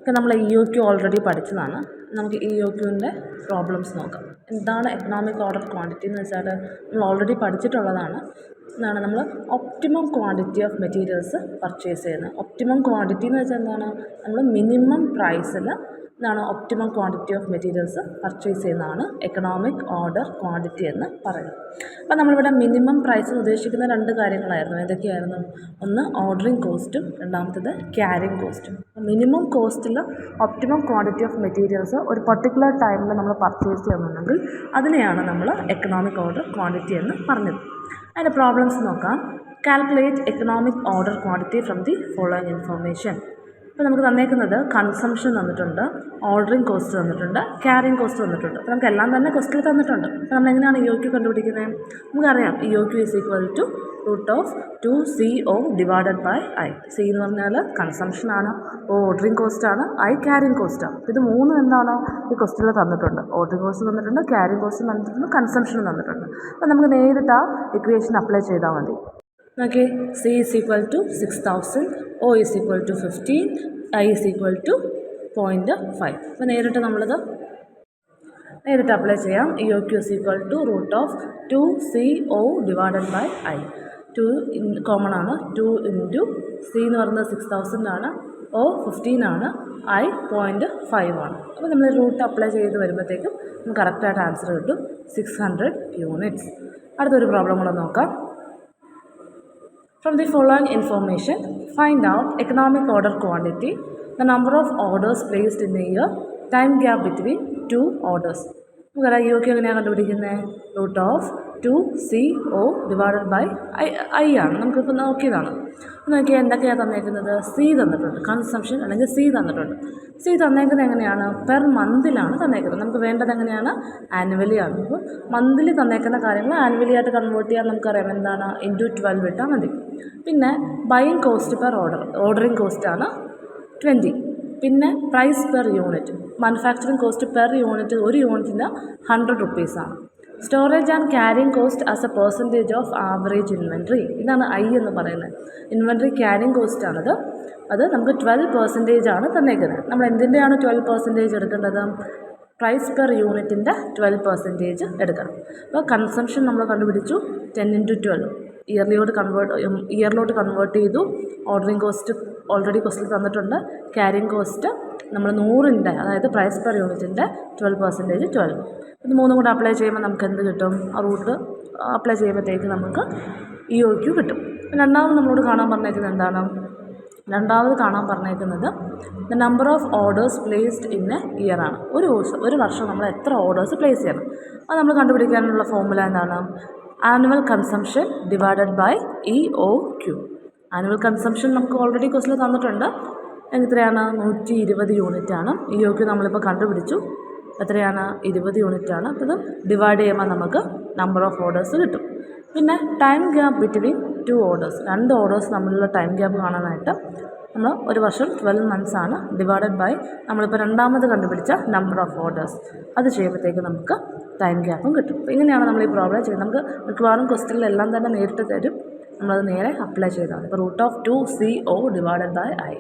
ഒക്കെ നമ്മൾ E O Q already പഠിച്ചതാണ്. നമുക്ക് ഇ ഒ ക്യുവിൻ്റെ പ്രോബ്ലംസ് നോക്കാം. എന്താണ് എക്കണോമിക് ഓർഡർ ക്വാണ്ടിറ്റി എന്ന് വെച്ചാൽ നമ്മൾ ഓൾറെഡി പഠിച്ചിട്ടുള്ളതാണ്. എന്താണ് നമ്മൾ optimum quantity of materials purchase ചെയ്യുന്നത്. ഒപ്റ്റിമം ക്വാണ്ടിറ്റി എന്ന് വെച്ചാൽ എന്താണ്, നമ്മൾ മിനിമം പ്രൈസിൽ എന്താണ് optimum quantity of materials purchase ചെയ്യുന്നതാണ് എക്കണോമിക് ഓർഡർ ക്വാണ്ടിറ്റി എന്ന് പറയുന്നത്. അപ്പോൾ നമ്മളിവിടെ മിനിമം പ്രൈസ് ഉദ്ദേശിക്കുന്ന രണ്ട് കാര്യങ്ങളായിരുന്നു. ഏതൊക്കെയായിരുന്നു? ഒന്ന് ഓർഡറിങ് കോസ്റ്റും രണ്ടാമത്തേത് ക്യാരിങ് കോസ്റ്റും. മിനിമം കോസ്റ്റിൽ ഒപ്റ്റിമം ക്വാണ്ടിറ്റി ഓഫ് മെറ്റീരിയൽസ് ഒരു പർട്ടിക്കുലർ ടൈമിൽ നമ്മൾ പർച്ചേസ് ചെയ്യുന്നുണ്ടെങ്കിൽ അതിനെയാണ് നമ്മൾ എക്കണോമിക് ഓർഡർ ക്വാണ്ടിറ്റി എന്ന് പറഞ്ഞത്. അതിൻ്റെ പ്രോബ്ലംസ് നോക്കാം. Calculate economic order quantity from the following information. ഇപ്പോൾ നമുക്ക് തന്നേക്കുന്നത് കൺസംഷൻ തന്നിട്ടുണ്ട്, ഓർഡറിങ് കോസ്റ്റ് തന്നിട്ടുണ്ട്, ക്യാരിങ് കോസ്റ്റ് തന്നിട്ടുണ്ട്. അപ്പോൾ നമുക്ക് എല്ലാം തന്നെ കോസ്റ്റിൽ തന്നിട്ടുണ്ട്. അപ്പോൾ നമ്മൾ എങ്ങനെയാണ് ഇ ഒ ക്യു കണ്ടുപിടിക്കുന്നത്? നമുക്കറിയാം E O Q is equal to √2CO divided by I. C എന്ന് പറഞ്ഞാൽ കൺസംഷനാണ്, ഓർഡറിങ് കോസ്റ്റാണ്, ഐ ക്യാരിങ് കോസ്റ്റാണ്. ഇത് മൂന്നും എന്താണ് ഈ ക്വസ്റ്റിൽ തന്നിട്ടുണ്ട്. ഓർഡറിങ് കോസ്റ്റ് തന്നിട്ടുണ്ട്, ക്യാരിങ് കോസ്റ്റ് തന്നിട്ടുണ്ട്, കൺസംഷനും തന്നിട്ടുണ്ട്. അപ്പോൾ നമുക്ക് നേരിട്ട് ആ ഇക്വേഷൻ അപ്ലൈ ചെയ്താൽ മതി. Okay, C is equal to 6000, O is equal to 15, I is equal to 0.5. അപ്പോൾ നേരിട്ട് അപ്ലൈ ചെയ്യാം. E O Q is equal to √2CO divided by I. 2 common ആണ്. 2 ഇൻറ്റു സി എന്ന് പറയുന്നത് 6000 ആണ്, ഒ 15 ആണ്, ഐ 0.5 ആണ്. അപ്പോൾ നമ്മൾ റൂട്ട് അപ്ലൈ ചെയ്ത് വരുമ്പോഴത്തേക്കും നമുക്ക് കറക്റ്റായിട്ട് ആൻസർ കിട്ടും 600 യൂണിറ്റ്സ്. അടുത്തൊരു പ്രോബ്ലം കൂടെ നോക്കാം. From the following information, find out economic order quantity, the number of orders placed in a year, time gap between two orders. നമുക്കറിയാം ഇ ഒ ക്യു എങ്ങനെയാണ് കണ്ടുപിടിക്കുന്നത്? √2CO ഡിവൈഡഡ് ബൈ ഐ ആണ്. നമുക്കിപ്പോൾ നോക്കിയതാണ്. നോക്കിയാൽ എന്തൊക്കെയാണ് തന്നേക്കുന്നത്? സി തന്നിട്ടുണ്ട്, കൺസംഷൻ അല്ലെങ്കിൽ സി തന്നിട്ടുണ്ട്. സി തന്നേക്കുന്നത് എങ്ങനെയാണ്? പെർ മന്തിലാണ് തന്നേക്കുന്നത്. നമുക്ക് വേണ്ടത് എങ്ങനെയാണ്? ആനുവലി ആണ്. അപ്പോൾ മന്തിലി തന്നേക്കുന്ന കാര്യങ്ങൾ ആനുവലി ആയിട്ട് കൺവേർട്ട് ചെയ്യാൻ നമുക്കറിയാം. എന്താണ്? ഇൻറ്റു 12 ഇട്ടാൽ മതി. പിന്നെ ബൈയിങ് കോസ്റ്റ് പെർ ഓർഡറിങ് കോസ്റ്റാണ് 20. പിന്നെ price per unit, manufacturing cost per unit, ഒരു യൂണിറ്റിന് 100 റുപ്പീസാണ്. Storage and carrying cost as a percentage of average inventory, ഇതാണ് ഐ എന്ന് പറയുന്നത്. ഇൻവെൻട്രി ക്യാരിങ് കോസ്റ്റാണത്. അത് നമുക്ക് 12% ആണ് തന്നേക്കുന്നത്. നമ്മൾ എന്തിൻ്റെയാണ് 12% എടുക്കേണ്ടത്? പ്രൈസ് പെർ യൂണിറ്റിൻ്റെ 12% എടുക്കണം. അപ്പോൾ കൺസംഷൻ നമ്മൾ കണ്ടുപിടിച്ചു 10 × 12. ഇയറിലോട്ട് കൺവേർട്ട് ചെയ്തു. ഓർഡറിങ് കോസ്റ്റ് ഓൾറെഡി കോസ്റ്റിൽ തന്നിട്ടുണ്ട്. ക്യാരിങ് കോസ്റ്റ് നമ്മൾ 100ൻ്റെ, അതായത് പ്രൈസ് പെർ യൂണിറ്റിൻ്റെ 12% 12. ഇത് മൂന്നും കൂടെ അപ്ലൈ ചെയ്യുമ്പോൾ നമുക്ക് എന്ത് കിട്ടും? ആ റൂട്ട് അപ്ലൈ ചെയ്യുമ്പോഴത്തേക്ക് നമുക്ക് ഇ ഒ ക്യു കിട്ടും. രണ്ടാമത് നമ്മളോട് കാണാൻ പറഞ്ഞേക്കുന്നത് എന്താണ്? രണ്ടാമത് കാണാൻ പറഞ്ഞേക്കുന്നത് the number of orders placed in A year ആണ്. ഒരു വർഷം നമ്മൾ എത്ര ഓർഡേഴ്സ് പ്ലേസ് ചെയ്യണം? അത് നമ്മൾ കണ്ടുപിടിക്കാനുള്ള ഫോർമുല എന്താണ്? Annual consumption divided by E O Q. Annual consumption നമുക്ക് ഓൾറെഡി ക്വസ്റ്റിൽ തന്നിട്ടുണ്ട്. എത്രയാണ്? 120 യൂണിറ്റാണ്. ഇ ഒ ക്യു നമ്മളിപ്പോൾ കണ്ടുപിടിച്ചു. എത്രയാണ്? 20 യൂണിറ്റാണ്. അപ്പോൾ ഇത് ഡിവൈഡ് ചെയ്യുമ്പോൾ നമുക്ക് നമ്പർ ഓഫ് ഓർഡേഴ്സ് കിട്ടും. പിന്നെ time gap between 2 orders, 2 orders തമ്മിലുള്ള ടൈം ഗ്യാപ്പ് കാണാനായിട്ട് നമ്മൾ ഒരു വർഷം 12 മന്ത്സ് ആണ് ഡിവൈഡഡ് ബൈ നമ്മളിപ്പോൾ രണ്ടാമത് കണ്ടുപിടിച്ച നമ്പർ ഓഫ് ഓർഡേഴ്സ്. അത് ചെയ്യുമ്പോഴത്തേക്ക് നമുക്ക് ടൈം ഗ്യാപ്പും കിട്ടും. അപ്പോൾ ഇങ്ങനെയാണ് നമ്മൾ ഈ പ്രോബ്ലം ചെയ്യുന്നത്. നമുക്ക് മിക്കവാറും ക്വസ്റ്റ്യനിലെല്ലാം തന്നെ നേരിട്ട് തരും. നമ്മളത് നേരെ അപ്ലൈ ചെയ്താൽ മതി. ഇപ്പോൾ √2CO ഡിവൈഡഡ് ബൈ ഐ.